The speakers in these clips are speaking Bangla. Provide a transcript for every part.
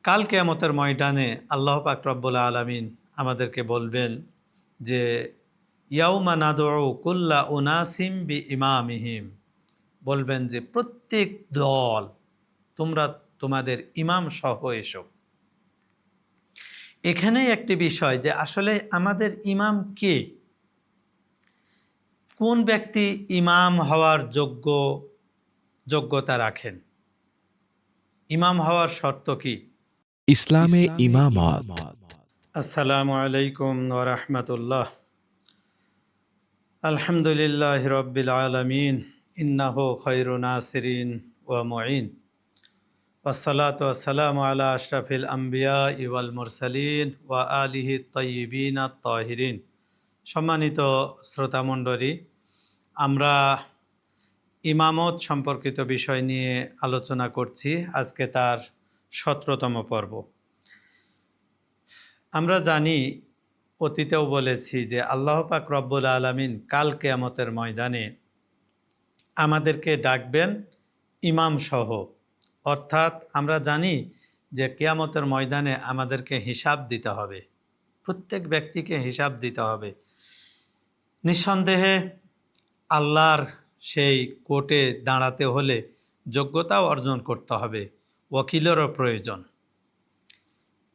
কাল কিয়ামতের ময়দানে আল্লাহ পাক রব্বুল আলামিন আমাদেরকে বলবেন যে ইয়াউমা নাদউ কুল্লা উনাসিম বি ইমামিহিম, বলবেন যে প্রত্যেক দল তোমরা তোমাদের ইমাম সহ এসো। এখানেই একটি বিষয় যে আসলে আমাদের ইমাম কে, কোন ব্যক্তি ইমাম হওয়ার যোগ্যতা রাখেন, ইমাম হওয়ার শর্ত কি? ইসলামে ইমামত। আসসালামু আলাইকুম ওয়া রাহমাতুল্লাহ। আলহামদুলিল্লাহি রাব্বিল আলামিন, ইন্নাহু খায়রু নাসিরিন ওয়া মুঈন, ওয়াসসালাতু ওয়াসসালামু আলা আশরাফিল আমবিয়া ওয়াল মুরসালিন ওয়া আলিহি তাইয়্যিবিন আত-তাহিরিন। সম্মানিত শ্রোতামণ্ডলী, আমরা ইমামত সম্পর্কিত বিষয় নিয়ে আলোচনা করছি। আজকে তার 17তম পর্ব। আমরা জানি, অতীতেও বলেছি যে আল্লাহ পাক রব্বুল আলামিন কাল কিয়ামতের ময়দানে আমাদেরকে ডাকবেন ইমাম সহ। অর্থাৎ আমরা জানি যে কিয়ামতের ময়দানে আমাদেরকে হিসাব দিতে হবে, প্রত্যেক ব্যক্তিকে হিসাব দিতে হবে। নিঃসন্দেহে আল্লাহর সেই কোর্টে দাঁড়াতে হলে যোগ্যতাও অর্জন করতে হবে, ওয়াকিলেরও প্রয়োজন।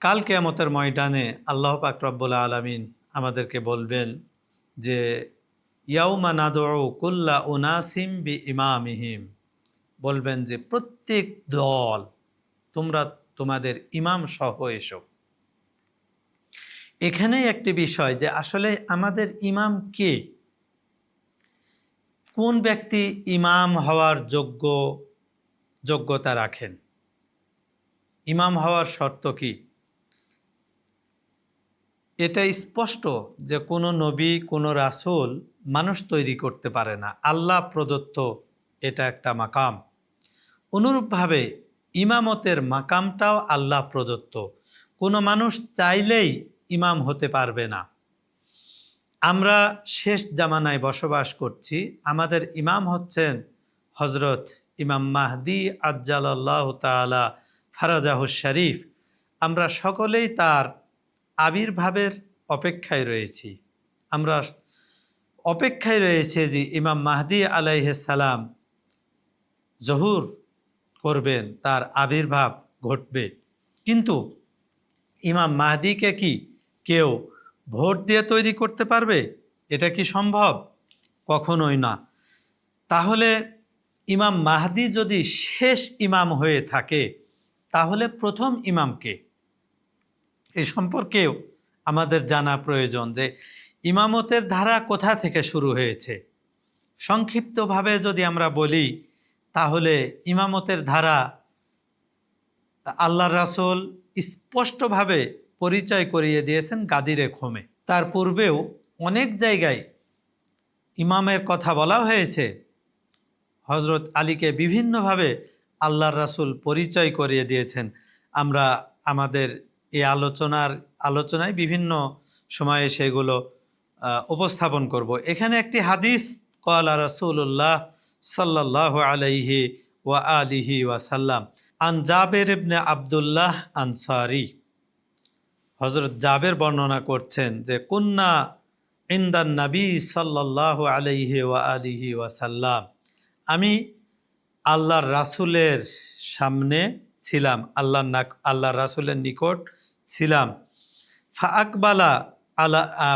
কাল কিয়ামতের ময়দানে আল্লাহ পাক রব্বুল আলামিন আমাদেরকে বলবেন যে ইয়াউমা নাদউ কুল্লা উনাসিম বি ইমামিহিম, বলবেন যে প্রত্যেক দল তোমরা তোমাদের ইমাম সহ এসো। এখানেই একটি বিষয় যে আসলে আমাদের ইমাম কে, কোন ব্যক্তি ইমাম হওয়ার যোগ্যতা রাখেন, ইমাম হওয়ার শর্ত কি? এটা স্পষ্ট যে কোনো নবী, কোনো রাসূল মানুষ তৈরি করতে পারে না, আল্লাহ প্রদত্ত এটা একটা মাকাম। অনুরূপভাবে ইমামতের মাকামটাও আল্লাহ প্রদত্ত, কোনো মানুষ চাইলেই ইমাম হতে পারবে না। আমরা শেষ জামানায় বসবাস করছি, আমাদের ইমাম হচ্ছেন হজরত ইমাম মাহদি আজ্জালাল্লাহু তাআলা ফারাজাহুশ শরীফ। আমরা সকলেই তার আবির্ভাবের অপেক্ষায় রয়েছি। আমরা অপেক্ষায় রয়েছে যে ইমাম মাহদি আলাইহিস সালাম জহুর করবেন, তার আবির্ভাব ঘটবে। কিন্তু ইমাম মাহদিকে কি কেউ ভোট দিয়ে তৈরি করতে পারবে? এটা কি সম্ভব? কখনোই না। তাহলে ইমাম মাহদি যদি শেষ ইমাম হয়ে থাকে, তাহলে প্রথম ইমামকে এই সম্পর্কেও আমাদের জানা প্রয়োজন যে ইমামতের ধারা কোথা থেকে শুরু হয়েছে। সংক্ষিপ্তভাবে যদি আমরা বলি, তাহলে ইমামতের ধারা আল্লাহর রাসূল স্পষ্টভাবে পরিচয় করিয়ে দিয়েছেন গাদিরে খোমে। তার পূর্বেও অনেক জায়গায় ইমামের কথা বলা হয়েছে। হজরত আলীকে বিভিন্নভাবে আল্লাহর রাসূল পরিচয় করিয়ে দিয়েছেন। আমরা আমাদের এই আলোচনায় বিভিন্ন সময়ে সেগুলো উপস্থাপন করব। এখানে একটি হাদিস, ক্বালা রাসূলুল্লাহ সাল্লাল্লাহু আলাইহি ওয়া আলিহি ওয়াসাল্লাম আন জাবের ইবনে আবদুল্লাহ আনসারি। হজরত জাবের বর্ণনা করছেন যে কুন্না ইনদান নবী সাল্লাল্লাহু আলাইহি ওয়া আলিহি ওয়াসাল্লাম, আমি আল্লাহর রাসূলের সামনে ছিলাম, আল্লাহর রাসূলের নিকট ছিলাম।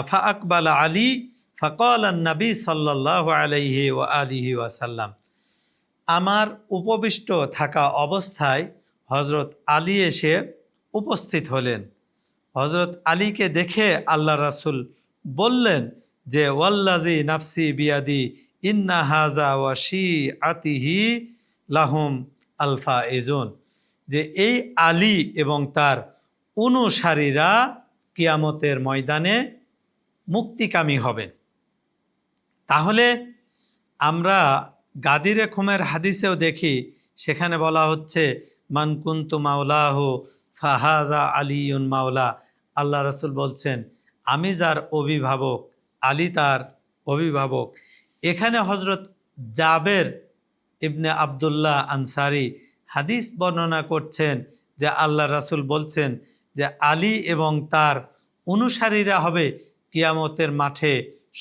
ফাআকবালা আলী ফাকালা নবী সাল্লাল্লাহু আলাইহি ওয়া আলিহি ওয়াসাল্লাম, আমার উপবিষ্ট থাকা অবস্থায় হজরত আলী এসে উপস্থিত হলেন। হজরত আলীকে দেখে আল্লাহ রাসূল বললেন যে ওয়াল্লাজি নাফসি বিয়াদি ইন্না হাজা ওয়া শিআতিহি লাহুম আলফা এজন, যে এই আলী এবং তার অনুসারীরা কিয়ামতের ময়দানে মুক্তিকামী হবেন। তাহলে আমরা গাদিরে খুমের হাদিসেও দেখি, সেখানে বলা হচ্ছে মান কুনতু মাওলাহু ফাহাজা আলিউন মাওলা। আল্লাহ রাসূল বলছেন, আমি যার অভিভাবক, আলী তার অভিভাবক। এখানে হজরত জাবের ইবনে আবদুল্লাহ আনসারি হাদিস বর্ণনা করছেন যে আল্লাহ রাসূল বলছেন যে আলী এবং তার অনুসারীরা হবে কিয়ামতের মাঠে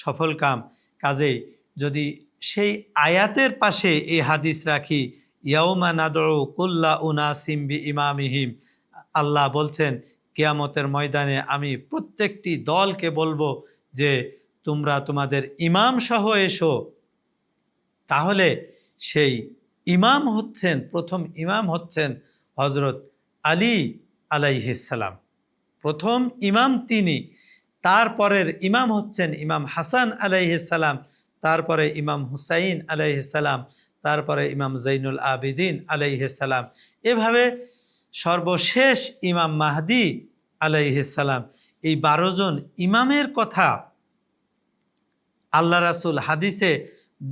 সফলকাম। কাজেই যদি সেই আয়াতের পাশে এই হাদিস রাখি, ইয়াউমা নাদউ কুল্লা উনাসিম বিইমামিহিম, আল্লাহ বলছেন কিয়ামতের ময়দানে আমি প্রত্যেকটি দলকে বলবো যে তোমরা তোমাদের ইমাম সহ এসো। তাহলে সেই ইমাম হচ্ছেন, প্রথম ইমাম হচ্ছেন হজরত আলী আলাইহিসসালাম, প্রথম ইমাম তিনি। তারপরের ইমাম হচ্ছেন ইমাম হাসান আলাইহিসসালাম, তারপরে ইমাম হুসাইন আলাইহিসসালাম, তারপরে ইমাম জৈনুল আবিদিন আলাইহিসসালাম, এভাবে সর্বশেষ ইমাম মাহদি আলাইহিসসালাম। এই 12 জন ইমামের কথা আল্লাহ রাসূল হাদিসে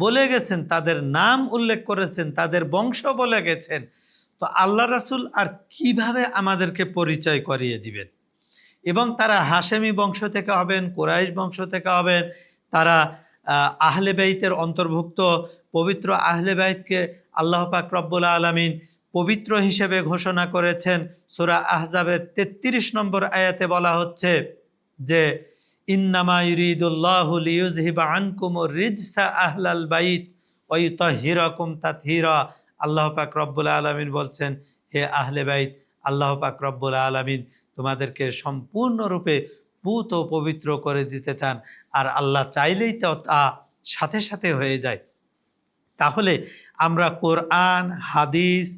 বলে গেছেন, তাদের নাম উল্লেখ করেছেন, তাদের বংশ বলে গেছেন। তো আল্লাহ রাসূল আর কিভাবে আমাদেরকে পরিচয় করিয়ে দিবেন? এবং তারা হাশেমি বংশ থেকে হবেন, কুরাইশ বংশ থেকে হবেন, তারা আহলে বাইতের অন্তর্ভুক্ত। পবিত্র আহলে বাইতকে আল্লাহ পাক রব্বুল আলামিন পবিত্র হিসেবে ঘোষণা করেছেন। সূরা আহজাবের 33 নম্বর আয়াতে বলা হচ্ছে যে ইন্নামা ইউরিদুল্লাহু লিইউযহিবা আনকুমুর রিজসা আহলাল বাইত ওয়া ইউতাহহিরাকুম তাতহীরা। আল্লাহ পাক রব্বুল আলামিন বলছেন, হে আহলে বাইত, আল্লাহ পাক রব্বুল আলামিন তোমাদেরকে সম্পূর্ণরূপে পুত ও পবিত্র করে দিতে চান। আর আল্লাহ চাইলেই তো তা সাথে সাথে হয়ে যায়। তাহলে আমরা কোরআন, হাদিস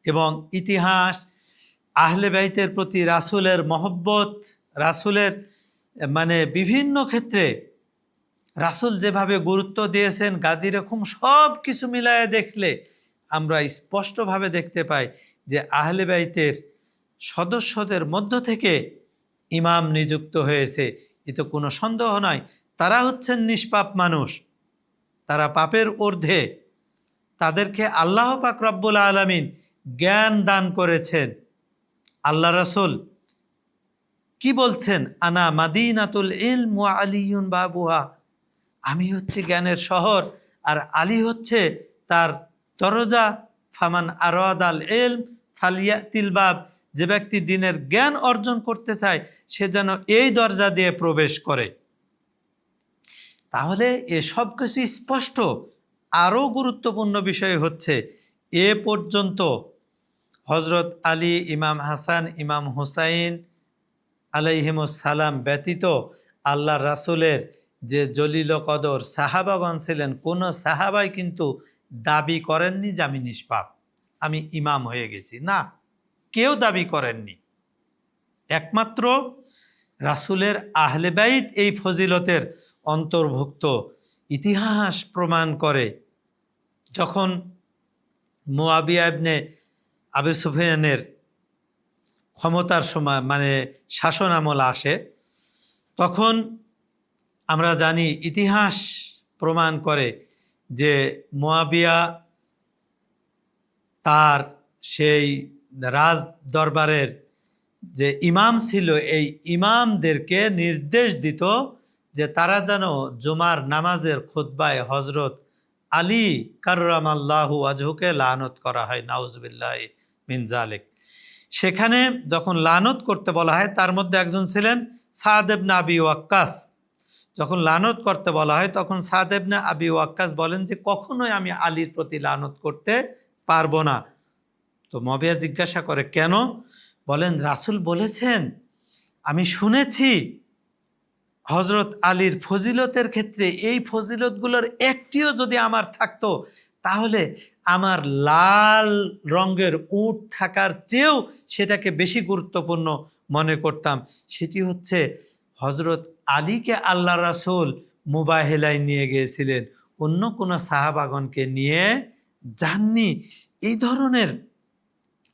এবং ইতিহাস, আহলে বাইতের প্রতি রাসূলের মহব্বত, রাসূলের মানে বিভিন্ন ক্ষেত্রে রাসূল যেভাবে গুরুত্ব দিয়েছেন, গাদি রকম সব কিছু মিলায়ে দেখলে আমরা স্পষ্টভাবে দেখতে পাই যে আহলে বাইতের সদস্যদের মধ্য থেকে ইমাম নিযুক্ত হয়েছে, এতে কোনো সন্দেহ নয়। তারা হচ্ছেন নিষ্পাপ মানুষ, তারা পাপের ঊর্ধ্বে, তাদেরকে আল্লাহ পাক রব্বুল আলামিন জ্ঞান দান করেছেন। আল্লাহ রাসূল কি বলছেন? আনা মাদিনাতুল ইলম ওয়া আলিয়ুন বাবুহা, আমি হচ্ছে জ্ঞানের শহর আর আলী হচ্ছে তার দরজা। ফামান আরাদাল ইলম ফালিয়াতিল বাব, যে ব্যক্তি দ্বীনের জ্ঞান অর্জন করতে চায় সে যেন এই দরজা দিয়ে প্রবেশ করে। তাহলে এ সব কিছু স্পষ্ট। আরও গুরুত্বপূর্ণ বিষয় হচ্ছে এ পর্যন্ত হজরত আলী, ইমাম হাসান, ইমাম হুসাইন আলাইহিমুস সালাম ব্যতীত আল্লাহ রাসূলের যে জলিল কদর সাহাবাগণ ছিলেন, কোনো সাহাবাই কিন্তু দাবি করেননি যে আমি নিষ্পাপ, আমি ইমাম হয়ে গেছি। না, কেউ দাবি করেননি। একমাত্র রাসূলের আহলে বাইত এই ফজিলতের অন্তর্ভুক্ত। ইতিহাস প্রমাণ করে যখন মুয়াবিয়া ইবনে আবু সুফিয়ানের ক্ষমতার সময় মানে শাসন আমল আসে, তখন আমরা জানি ইতিহাস প্রমাণ করে যে মুয়াবিয়া তার সেই রাজ দরবারের যে ইমাম ছিল, এই ইমামদেরকে নির্দেশ দিত যে তারা যেন জুমার নামাজের খুতবায় হজরত আলী কাররামাল্লাহু ওয়াজহুকে লানত করা হয়, নাউজুবিল্লাহি মিন যালিক। সেখানে যখন লানত করতে বলা হয়, তার মধ্যে একজন ছিলেন সাদ ইবনে আবি ওয়াক্কাস। যখন লানত করতে বলা হয় তখন সাদ ইবনে আবি ওয়াক্কাস বলেন যে কখনোই আমি আলীর প্রতি লানত করতে পারবো না। তো মুয়াবিয়া জিজ্ঞাসা করে কেন? বলেন রাসূল বলেছেন, আমি শুনেছি হজরত আলীর ফজিলতের ক্ষেত্রে এই ফজিলতগুলোর একটিও যদি আমার থাকতো তাহলে আমার লাল রঙের উট থাকার চেয়েও সেটাকে বেশি গুরুত্বপূর্ণ মনে করতাম। সেটি হচ্ছে হজরত আলীকে আল্লাহ রাসূল মুবাহেলায় নিয়ে গিয়েছিলেন, অন্য কোনো সাহাবাগণকে নিয়ে যাননি। এই ধরনের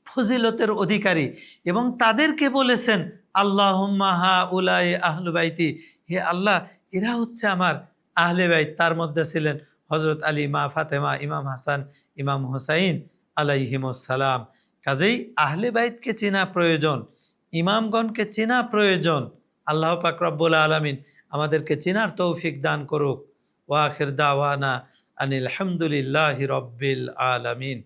ফজিলতের অধিকারী, এবং তাদেরকে বলেছেন আল্লাহুম্মা হাউলাই আহলু বাইতি, হে আল্লাহ এরা হচ্ছে আমার আহলে বাইত। তার মধ্যে ছিলেন হজরত আলী, মা ফাতেমা, ইমাম হাসান, ইমাম হুসাইন আলাইহিমুস সালাম। কাজেই আহলে বাইতকে চেনা প্রয়োজন, ইমামগণকে চেনা প্রয়োজন। আল্লাহ পাক রব্বুল আলামিন আমাদেরকে চেনার তৌফিক দান করুক। ওয়া আখির দাওয়ানা আনিল হামদুলিল্লাহি রব্বিল আলামিন।